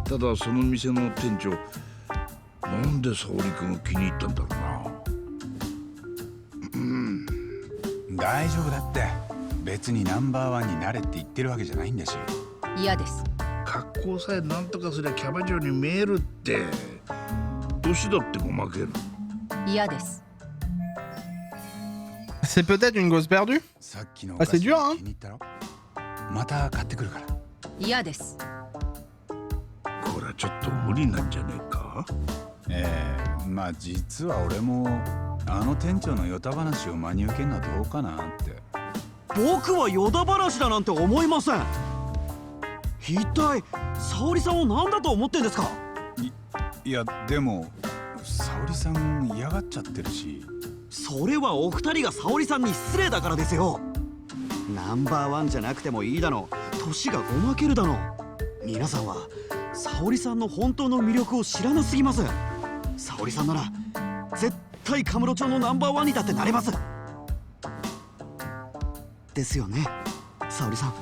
ただその店の店長、なんで沙織君を気に入ったんだろうな。大丈夫だって。別にナンバーワンになれって言ってるわけじゃないんだし。嫌です。格好さえなんとかすりゃキャバ嬢に見えるって。年だってごまける。嫌です。C'est peut-être une gosse perdue. さっきの Ah, c'est dur, hein. 気に入ったろ。また買ってくるから。嫌です。これはちょっと無理なんじゃねえか。まあ実は俺もあの店長のヨタ話を真に受けるのはどうかなって。僕はヨタ話だなんて思いません。一体沙織さんを何だと思ってんですか。いやでも沙織さん嫌がっちゃってるし。それはお二人が沙織さんに失礼だからですよ。ナンバーワンじゃなくてもいいだの、年がごまけるだの。皆さんは沙織さんの本当の魅力を知らなすぎます。沙織さんなら絶対カムロ町のナンバーワンにだってなれます。ですよね、沙織さん。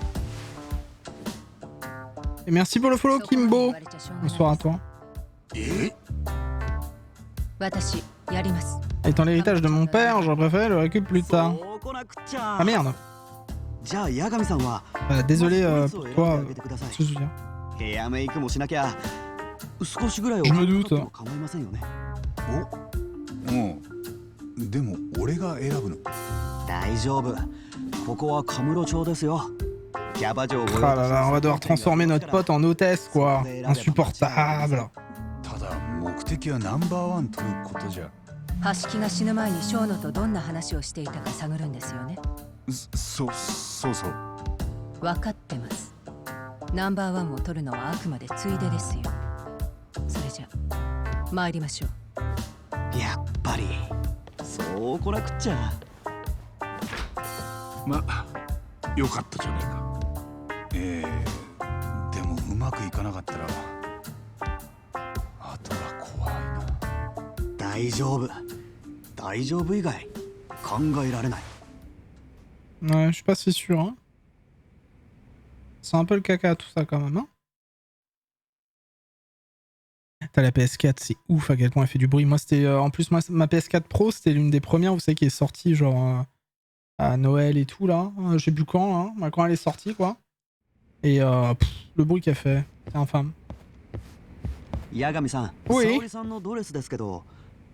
Et merci pour le follow, Kimbo. Bonsoir à toi. 私やります。 Étant l'héritage de mon père, j'aurais préféré le récup plus tard. Ah merde. Désolé pour toi, Suzuya. Je me doute. でも俺が選ぶの。大丈夫。ここはカムロ町ですよ。 Ah là là, on va devoir transformer notre pote en hôtesse, quoi. Insupportable. ただ目的はナンバーワン取ることじゃ。 橋木が死ぬ前にショーノとどんな話をしていたか探るんですよね。そうそう。分かってます。ナンバーワンを取るのはあくまでついでですよ。それじゃ参りましょう。やっぱりそうこなくっちゃ。まあよかったじゃねえか。でもうまくいかなかったらあとは怖いな。大丈夫。大丈夫以外考えられない。 Ouais, je suis pas si sûr. Hein. C'est un peu le caca tout ça quand même. Hein. T'as la PS4, c'est ouf à quel point elle fait du bruit. Moi, c'était en plus ma PS4 Pro, c'était l'une des premières, vous savez, qui est sortie genre à Noël et tout là. Je sais plus quand, hein, quand elle est sortie quoi. Et le bruit qu'elle fait, c'est infâme. Yagami-san, Saori-sanのドレスですけど、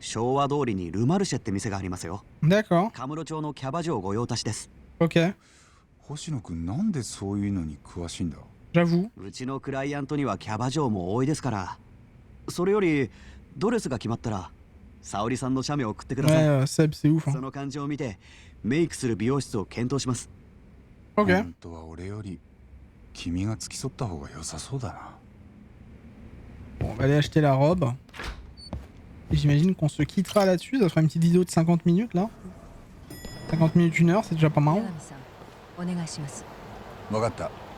昭和通りにルマルシェって店がありますよ。D'accord. カムロ町のキャバ嬢御用達です。 Ok. 星野くんなんでそういうのに詳しいんだ。 J'avoue. うちのクライアントにはキャバ嬢も多いですから。それよりドレスが決まったら沙織さんの写メを送ってください。Seb, c'est ouf. その感じを見てメイクする美容室を検討します。 Ok. 本当は俺より君が付き添った方が良さそうだな。 Bon, on va aller acheter la robe. Et j'imagine qu'on se quittera là-dessus. Ça fera une petite vidéo de 50 minutes là. 50 minutes, 1 heure, c'est déjà pas mal.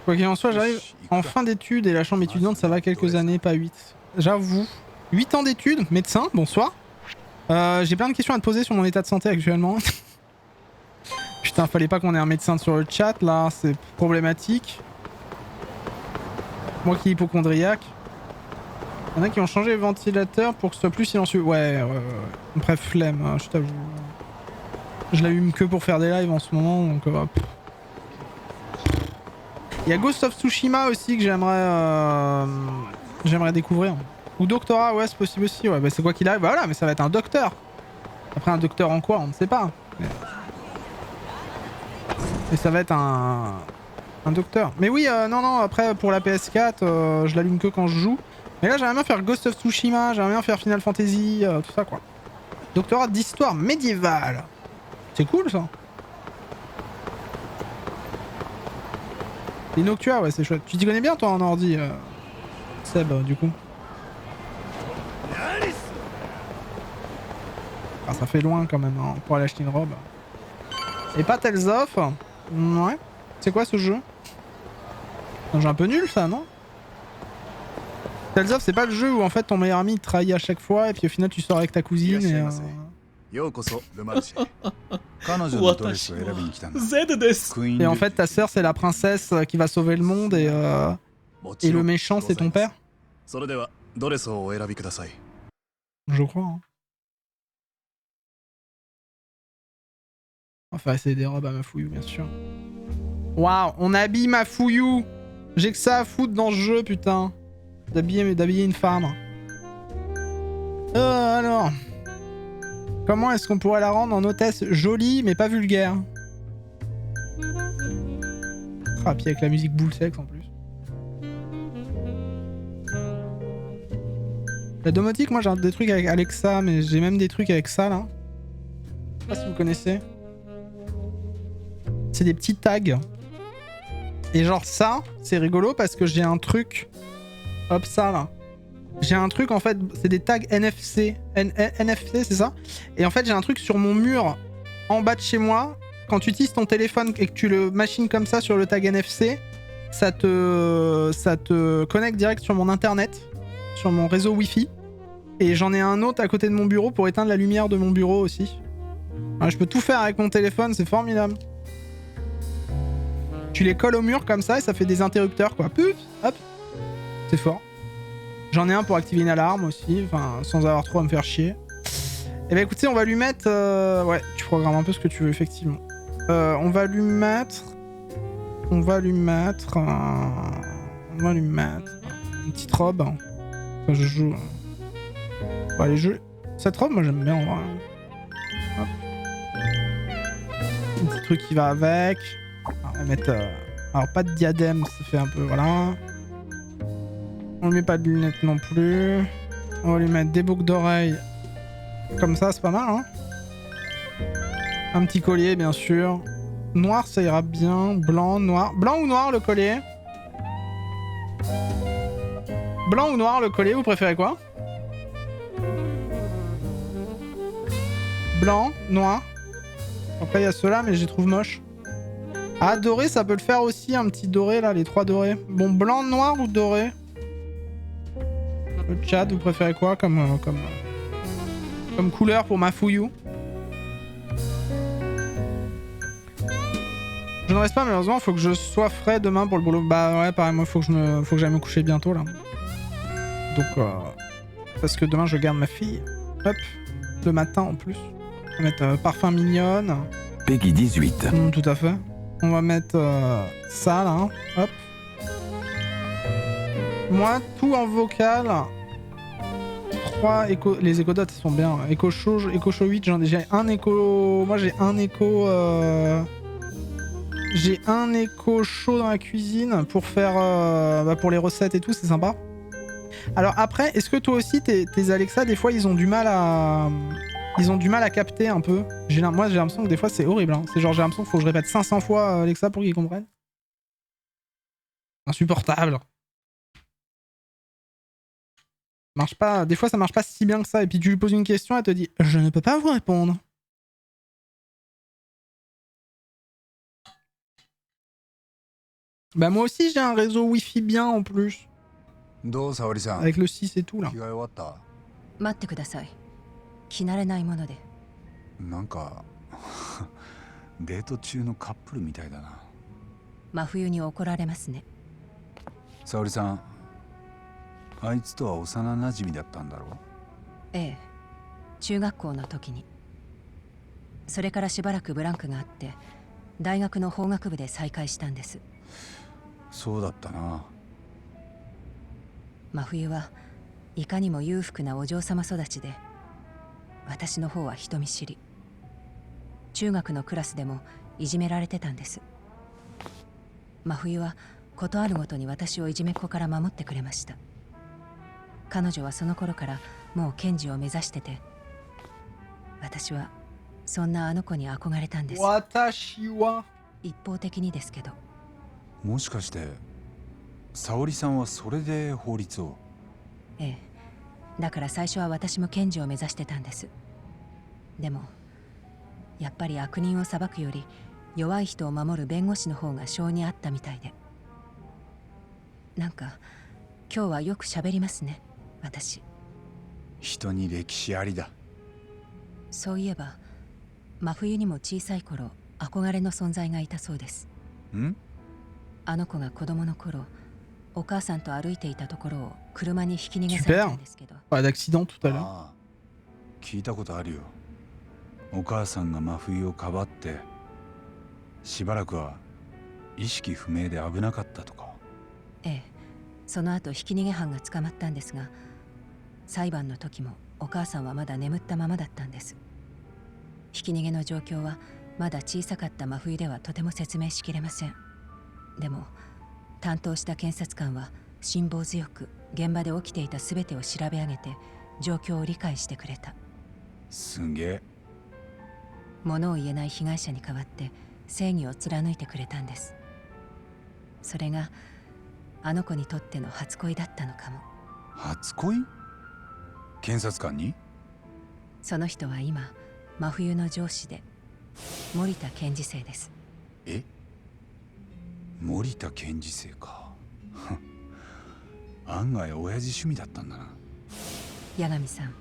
Quoi qu'il en soit, j'arrive en fin d'études et la chambre étudiante, ça va quelques années, pas 8. J'avoue. 8 ans d'études, médecin, bonsoir. J'ai plein de questions à te poser sur mon état de santé actuellement. Putain, fallait pas qu'on ait un médecin sur le chat là, c'est problématique. Moi qui est hypochondriaque. Il y en a qui ont changé le ventilateur pour que ce soit plus silencieux. Ouais. Bref, flemme, hein, je t'avoue. Je l'allume que pour faire des lives en ce moment, donc Il y a Ghost of Tsushima aussi que j'aimerais découvrir. Ou Doctora, ouais, c'est possible aussi. Ouais, bah, c'est quoi qu'il arrive. Bah, voilà, mais ça va être un docteur. Après, un docteur en quoi, on ne sait pas. Mais ça va être un docteur. Mais oui, non, après, pour la PS4, je l'allume que quand je joue. Mais là, j'aimerais bien faire Ghost of Tsushima, j'aimerais bien faire Final Fantasy, tout ça, quoi. Doctorat d'histoire médiévale. C'est cool, ça. Les Noctua, ouais, c'est chouette. Tu t'y connais bien, toi, en ordi, Seb, du coup. Ah, ça fait loin, quand même, hein, pour aller acheter une robe. Et pas Tales of. Ouais. C'est quoi, ce jeu? Un jeu un peu nul, ça, non? Tales of, c'est pas le jeu où, en fait, ton meilleur ami te trahit à chaque fois, et puis au final, tu sors avec ta cousine, et... Et en fait, ta sœur, c'est la princesse qui va sauver le monde et le méchant, c'est ton père. Je crois. Hein. On va faire essayer des robes à Mafuyou, bien sûr. Waouh, on habille Mafuyou. J'ai que ça à foutre dans ce jeu, putain. D'habiller une femme. Alors... Comment est-ce qu'on pourrait la rendre en hôtesse jolie mais pas vulgaire? Ah, puis avec la musique boule sexe en plus. La domotique, moi j'ai des trucs avec Alexa, mais j'ai même des trucs avec ça là. Je sais pas si vous connaissez. C'est des petits tags. Et genre ça, c'est rigolo parce que j'ai un truc. Hop, ça là. J'ai un truc en fait, c'est des tags NFC. NFC, c'est ça? Et en fait, j'ai un truc sur mon mur en bas de chez moi. Quand tu utilises ton téléphone et que tu le machines comme ça sur le tag NFC, ça te connecte direct sur mon internet, sur mon réseau Wi-Fi. Et j'en ai un autre à côté de mon bureau pour éteindre la lumière de mon bureau aussi. Alors, je peux tout faire avec mon téléphone, c'est formidable. Tu les colles au mur comme ça et ça fait des interrupteurs quoi. Puf, hop, c'est fort. J'en ai un pour activer une alarme aussi, enfin sans avoir trop à me faire chier. Et bah écoutez, on va lui mettre... Ouais, tu programmes un peu ce que tu veux, effectivement. On va lui mettre une petite robe. Enfin, je joue... Bah, les jeux... Cette robe, moi j'aime bien en vrai. Hop. Un petit truc qui va avec. Alors, on va mettre... Alors pas de diadème, ça fait un peu... Voilà. On lui met pas de lunettes non plus. On va lui mettre des boucles d'oreilles. Comme ça, c'est pas mal, hein. Un petit collier, bien sûr. Noir, ça ira bien. Blanc, noir. Blanc ou noir, le collier? Blanc ou noir, le collier, vous préférez quoi? Blanc, noir. Après, il y a ceux-là, mais je les trouve moches. Ah, doré, ça peut le faire aussi, un petit doré, là, les 3 dorés. Bon, blanc, noir ou doré? Le chat, vous préférez quoi comme couleur pour Mafuyou? Je ne reste pas malheureusement, faut que je sois frais demain pour le boulot. Bah ouais, pareil, moi faut que j'aille me coucher bientôt là. Donc parce que demain je garde ma fille. Hop, le matin en plus. On va mettre parfum mignonne. Peggy 18. Tout à fait. On va mettre ça là, hein. Hop. Moi, tout en vocal. 3 échos. Les écho dots, ils sont bien. Écho chaud 8, j'ai un écho. Moi, j'ai un écho. J'ai un écho chaud dans la cuisine pour faire. Pour les recettes et tout, c'est sympa. Alors, après, est-ce que toi aussi, tes Alexa, des fois, ils ont du mal à. Ils ont du mal à capter un peu. Moi, j'ai l'impression que des fois, c'est horrible. Hein. C'est genre, j'ai l'impression qu'il faut que je répète 500 fois Alexa pour qu'ils comprennent. Insupportable. Marche pas, des fois ça marche pas si bien que ça, et puis tu lui poses une question, elle te dit « Je ne peux pas vous répondre ». Bah moi aussi j'ai un réseau Wi-Fi bien en plus. Avec le 6 et tout là. 待ってください。着慣れないもので。なんかデート中のカップルみたいだな。真冬に怒られますね。沙織さん、あいつとは幼馴染だったんだろう。ええ、中学校の時に。それからしばらくブランクがあって大学の法学部で再会したんです。そうだったな。真冬はいかにも裕福なお嬢様育ちで、私の方は人見知り。中学のクラスでもいじめられてたんです。真冬はことあるごとに私をいじめっ子から守ってくれました。彼女はその頃からもう検事を目指してて、私はそんなあの子に憧れたんです。私は一方的にですけど。もしかして沙織さんはそれで法律を？ええ、だから最初は私も検事を目指してたんです。でもやっぱり悪人を裁くより弱い人を守る弁護士の方が性に合ったみたいで。なんか今日はよく喋りますね、私。人に歴史ありだ。そういえば真冬にも小さい頃憧れの存在がいたそうです。ん？あの子が子供の頃お母さんと歩いていたところを車に引き逃げされたんですけど。Pas d'accident tout à l'heure. ああ、聞いたことあるよ。お母さんが真冬をかばってしばらくは意識不明で危なかったとか。ええ、その後ひき逃げ犯が捕まったんですが、裁判の時もお母さんはまだ眠ったままだったんです。ひき逃げの状況はまだ小さかった真冬ではとても説明しきれません。でも担当した検察官は辛抱強く現場で起きていた全てを調べ上げて状況を理解してくれた。すげえ。物を言えない被害者に代わって正義を貫いてくれたんです。それがあの子にとっての初恋だったのかも。初恋？検察官に？その人は今真冬の上司で森田検事正です。え？森田検事正か。案外親父趣味だったんだな。八神さん、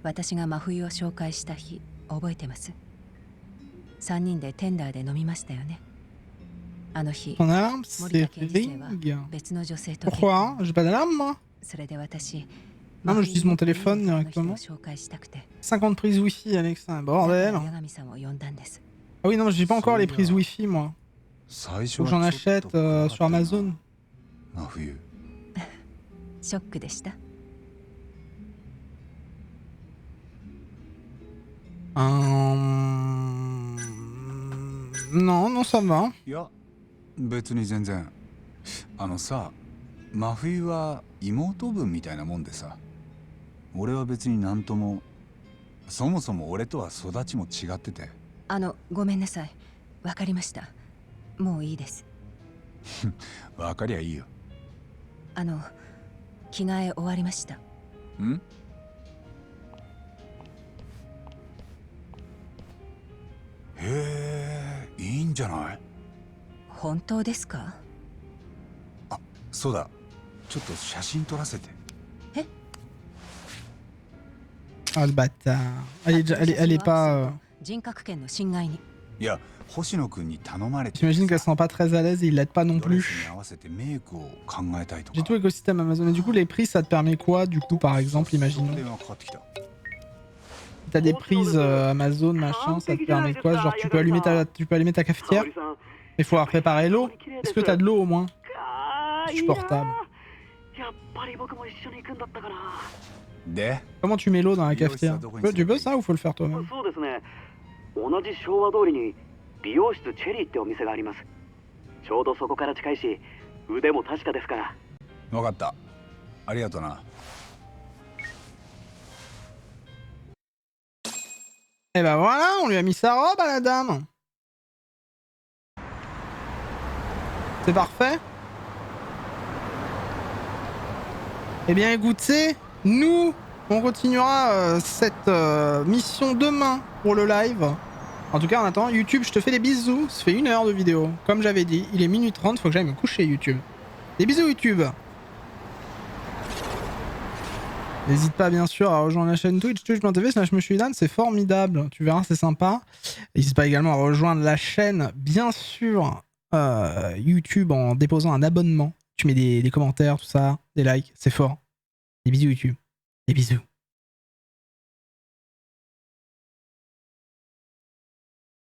私が真冬を紹介した日覚えてます？3人でテンダーで飲みましたよね。あの日、 Ton alarme, 森 c'est 田検事正は ring. 別の女性と Pourquoi? J'ai pas d'alarme, moi. それで私、 Non, mais j'utilise mon téléphone directement. 50 prises Wi-Fi, Alex, c'est un bordel. 八神さんを呼んだんです。 Ah oui, non, j'ai pas encore les prises Wi-Fi, moi. Faut que j'en achète sur Amazon. 真冬。ショックでした。Non, non, ça va. いや、別に全然。あのさ、真冬は妹分みたいなもんでさ、俺は別になんとも、そもそも俺とは育ちも違ってて。ごめんなさい。わかりました。もういいです。わかりゃいいよ。着替え終わりました。ん？へえ、いいんじゃない？本当ですか？あ、そうだ。ちょっと写真撮らせて。え？ Ah, le bâtard. Elle est pas... 人格権の侵害に。いや、星野くんに頼まれて。 J'imagine qu'elle se sent pas très à l'aise et il l'aide pas non ドレ plus. スに合わせてメイクを考えたいとか。 J'ai tout l'écosystème Amazon. Mais du coup, les prix, ça te permet quoi, du coup, par exemple, imaginons? 電話かかってきた。 T'as des prises Amazon, machin, ça te permet quoi? Genre, tu peux allumer ta cafetière? Il faut préparer l'eau. Est-ce que t'as de l'eau au moins? Supportable. Comment tu mets l'eau dans la cafetière? Tu peux ça ou faut le faire toi-même? 同じ昭和通りに美容室チェリーってお店があります。ちょうどそこから近いし、腕も確かですから。分かった。ありがとな。Et bah voilà, on lui a mis sa robe à la dame. C'est parfait. Eh bien écoutez, nous, on continuera cette mission demain pour le live. En tout cas, en attendant, YouTube, je te fais des bisous. Ça fait 1 heure de vidéo. Comme j'avais dit, il est minuit 30, faut que j'aille me coucher, YouTube. Des bisous, YouTube. N'hésite pas, bien sûr, à rejoindre la chaîne Twitch, twitch.tv/Mushuidan, c'est formidable. Tu verras, c'est sympa. N'hésite pas également à rejoindre la chaîne, bien sûr, YouTube en déposant un abonnement. Tu tu mets des commentaires, tout ça, des likes, c'est fort. Des bisous YouTube. Des bisous.